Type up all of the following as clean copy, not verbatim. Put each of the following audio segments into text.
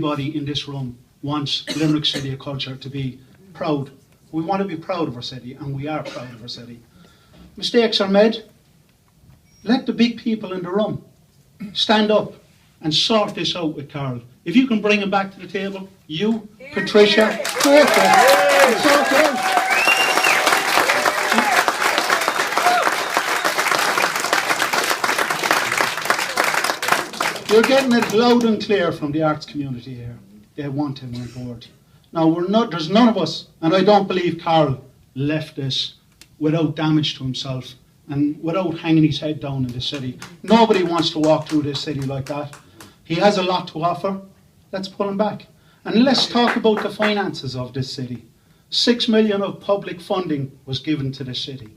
everybody in this room wants Limerick City of Culture to be proud. We want to be proud of our city, and we are proud of our city. Mistakes are made. Let the big people in the room stand up and sort this out with Carol. If you can bring him back to the table, you, Patricia, sort it out. You're getting it loud and clear from the arts community here. They want him on board. Now, there's none of us, and I don't believe Carl left this without damage to himself and without hanging his head down in the city. Nobody wants to walk through this city like that. He has a lot to offer. Let's pull him back. And let's talk about the finances of this city. 6 million of public funding was given to the city.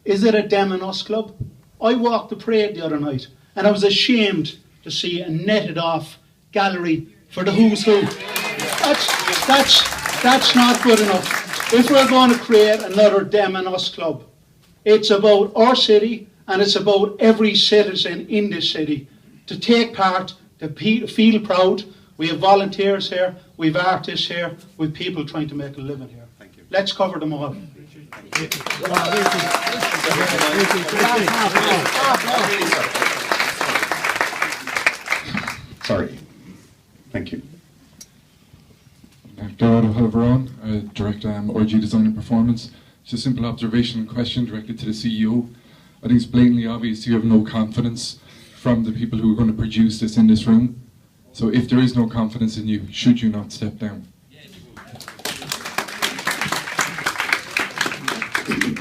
Is it a them and us club? I walked the parade the other night, and I was ashamed to see a netted off gallery for the who's who. That's not good enough. If we're going to create another them and us club, it's about our city, and it's about every citizen in this city to take part, to feel proud. We have volunteers here, we have artists here, we have people trying to make a living here. Thank you. Let's cover them all. Sorry. Thank you. Gerard O'Halloran, Director RG Design and Performance. Just a simple observation and question directed to the CEO. I think it's blatantly obvious you have no confidence from the people who are going to produce this in this room. So if there is no confidence in you, should you not step down?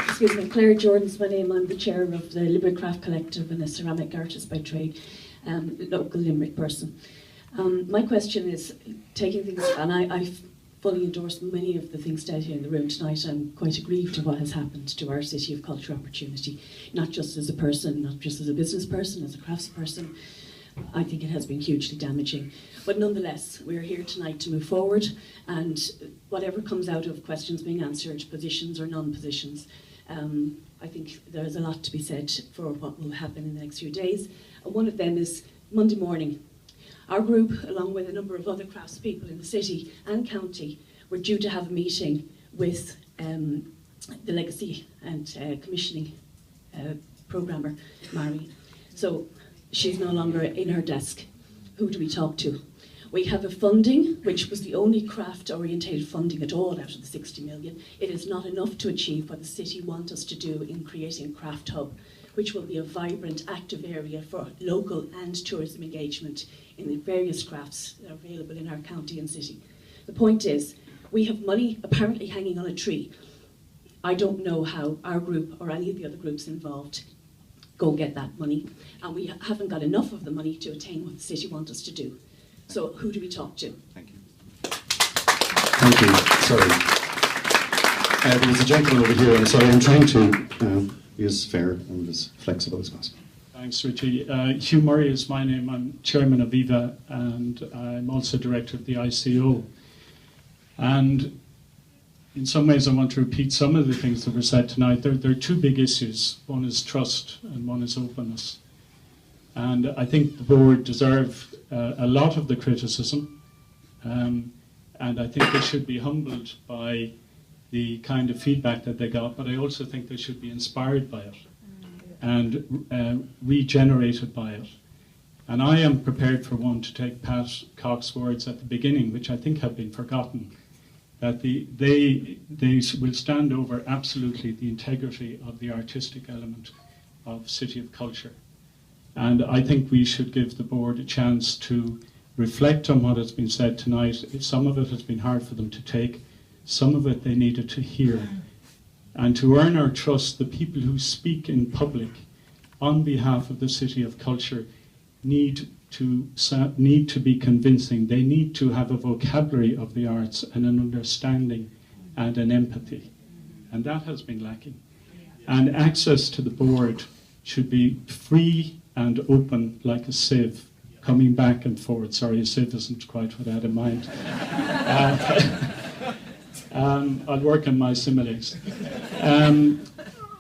Excuse me, Claire Jordan's my name. I'm the chair of the Limerick Craft Collective and a ceramic artist by trade, local Limerick person. My question is, taking things, and I fully endorse many of the things said here in the room tonight. I'm quite aggrieved to what has happened to our City of Culture opportunity, not just as a person, not just as a business person, as a craftsperson. I think it has been hugely damaging. But nonetheless, we're here tonight to move forward, and whatever comes out of questions being answered, positions or non-positions, I think there's a lot to be said for what will happen in the next few days. And one of them is Monday morning. Our group, along with a number of other craftspeople in the city and county, were due to have a meeting with the legacy and commissioning programmer, Mary. So she's no longer in her desk. Who do we talk to? We have a funding, which was the only craft-orientated funding at all out of the 60 million. It is not enough to achieve what the city want us to do in creating a craft hub, which will be a vibrant, active area for local and tourism engagement in the various crafts that are available in our county and city. The point is, we have money apparently hanging on a tree. I don't know how our group or any of the other groups involved go get that money, and we haven't got enough of the money to attain what the city wants us to do. So who do we talk to? Thank you. Thank you. Sorry. There was a gentleman over here. I'm sorry. I'm trying to be as fair and as flexible as possible. Thanks, Richie. Hugh Murray is my name. I'm chairman of VIVA, and I'm also director of the ICO. And in some ways, I want to repeat some of the things that were said tonight. There are two big issues. One is trust, and one is openness. And I think the board deserve a lot of the criticism, and I think they should be humbled by the kind of feedback that they got, but I also think they should be inspired by it and regenerated by it. And I am prepared, for one, to take Pat Cox's words at the beginning, which I think have been forgotten, that they will stand over absolutely the integrity of the artistic element of City of Culture. And I think we should give the board a chance to reflect on what has been said tonight. Some of it has been hard for them to take, some of it they needed to hear. And to earn our trust, the people who speak in public on behalf of the City of Culture need to be convincing. They need to have a vocabulary of the arts and an understanding and an empathy. And that has been lacking. And access to the board should be free and open like a sieve, coming back and forward. Sorry, a sieve isn't quite what I had in mind. I'll work on my similes.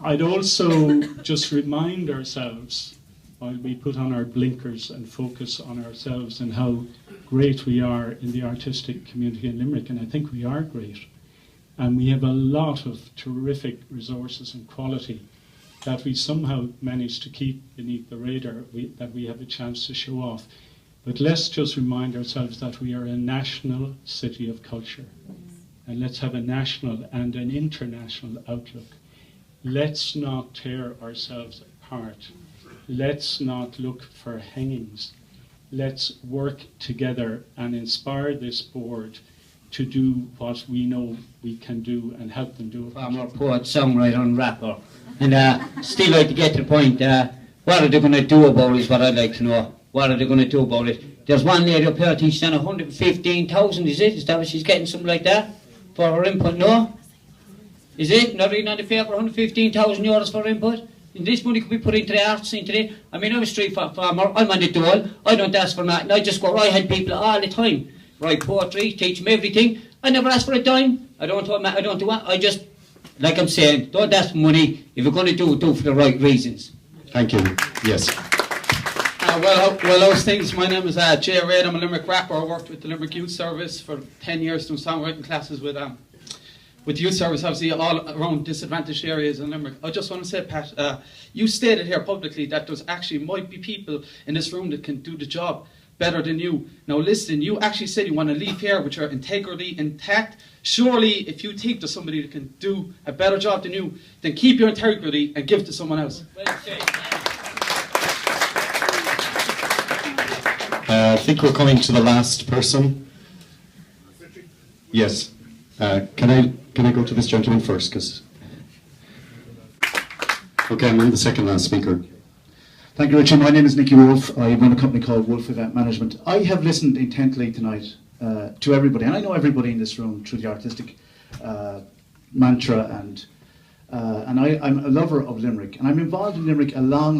I'd also just remind ourselves, while we put on our blinkers and focus on ourselves and how great we are in the artistic community in Limerick, and I think we are great. And we have a lot of terrific resources and quality that we somehow managed to keep beneath the radar, that we have a chance to show off. But let's just remind ourselves that we are a national city of culture. And let's have a national and an international outlook. Let's not tear ourselves apart. Let's not look for hangings. Let's work together and inspire this board to do what we know we can do and help them do it. Farmer, poet, songwriter and rapper. And still like to get to the point, what are they going to do about it is what I'd like to know. What are they going to do about it? There's one lady up here, I think she's on 115,000, is it? Is that what she's getting, something like that? For her input, no? Is it? Not reading on the paper, 115,000 euros for her input? And this money could be put into the arts, into the... I mean, I'm a street farmer, I'm on the dole, I don't ask for nothing, I just go, I had people all the time. Write poetry, teach them everything. I never ask for a dime. I don't do what. I just, like I'm saying, don't ask for money. If you're going to do it, do it for the right reasons. Thank you. Yes. Well, those things. My name is Jay Reid. I'm a Limerick rapper. I worked with the Limerick Youth Service for 10 years doing songwriting classes with Youth Service, obviously all around disadvantaged areas in Limerick. I just want to say, Pat, you stated here publicly that there's actually might be people in this room that can do the job better than you. Now listen, you actually said you want to leave here with your integrity intact. Surely, if you think there's somebody that can do a better job than you, then keep your integrity and give it to someone else. I think we're coming to the last person. Yes. Can I go to this gentleman first? 'Cause okay, I'm the second last speaker. Thank you, Richie. My name is Nicky Wolf. I run a company called Wolf Event Management. I have listened intently tonight to everybody, and I know everybody in this room through the artistic mantra, and I'm a lover of Limerick, and I'm involved in Limerick a long